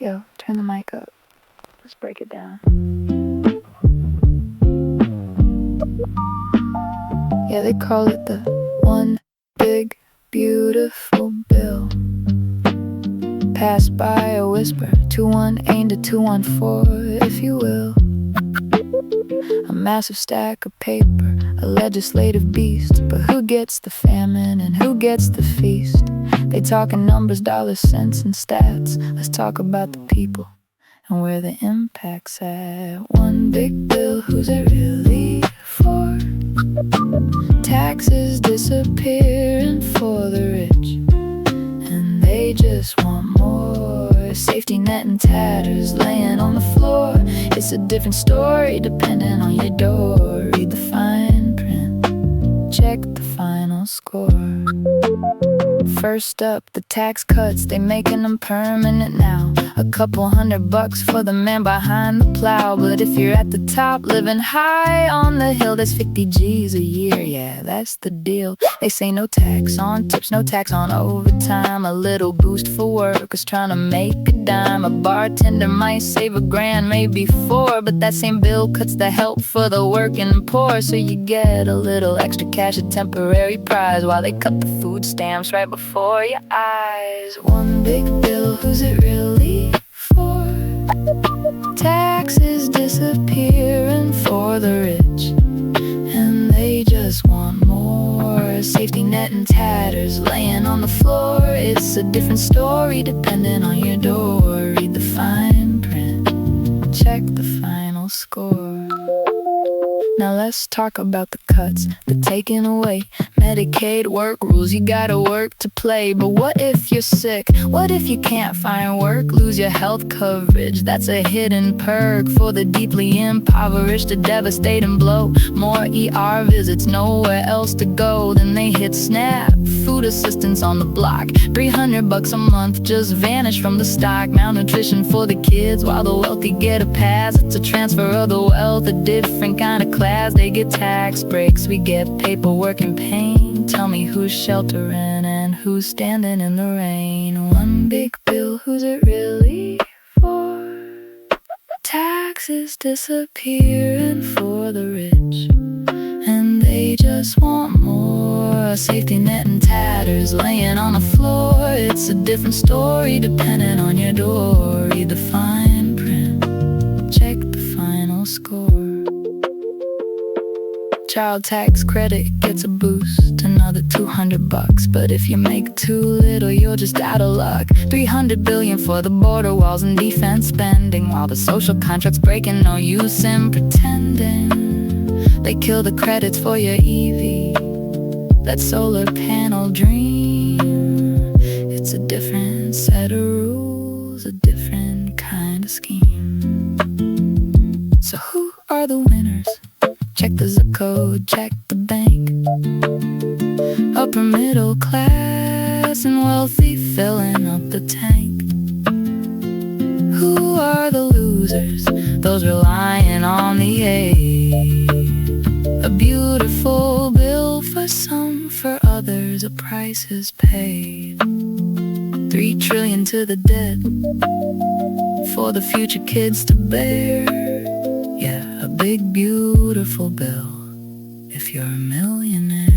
Yo, turn the mic up. Let's break it down. Yeah, they call it the one big beautiful bill. Passed by a whisper, 2-1 aimed at 214, if you will. A massive stack of paper, a legislative beast. But who gets the famine and who gets the feast? They talking numbers, dollars, cents, and stats. Let's talk about the people and where the impact's at. One big bill, who's it really for? Taxes disappearing for the rich, and they just want more. Safety net and tatters laying on the floor. It's a different story depending on your door. Read the fine print, check the final score. First up, the tax cuts, they making them permanent now. A couple $100 for the man behind the plow. But if you're at the top, living high on the hill, there's 50 G's a year, yeah, that's the deal. They say no tax on tips, no tax on overtime. A little boost for workers trying to make a dime. A bartender might save $1,000, maybe 4. But that same bill cuts the help for the working poor. So you get a little extra cash, a temporary prize, while they cut the food stamps right before your eyes. One big bill, who's it really for? Taxes disappearing for the rich, and they just want more. Safety net and tatters laying on the floor. It's a different story depending on your door. Read the fine print, check the final score. Now let's talk about the cuts, the taking away Medicaid work rules. You gotta work to play. But what if you're sick? What if you can't find work? Lose your health coverage, that's a hidden perk for the deeply impoverished. A devastating blow. More ER visits, nowhere else to go. Then they hit SNAP, food assistance on the block. $300 a month just vanish from the stock. Malnutrition for the kids while the wealthy get a pass. It's a transfer of the wealth, a different kind of class. They get tax breaks, we get paperwork and pain. Tell me who's sheltering and who's standing in the rain. One big bill, who's it really for? Taxes disappearing for the rich, and they just want more. Safety net and tatters laying on the floor. It's a different story depending on your door. Read the fine print, check the final score. Child tax credit gets a boost, another $200. But if you make too little, you're just out of luck. $300 billion for the border walls and defense spending, while the social contract's breaking, no use in pretending. They kill the credits for your EV, that solar panel dream. It's a different set of rules, a different kind of scheme. So who are the winners? Check the zip code, check the bank. Upper middle class and wealthy filling up the tank. Who are the losers? Those relying on the aid. A beautiful bill for some, for others a price is paid. 3 trillion to the debt, for the future kids to bear. Yeah, a big beautiful bill if you're a millionaire.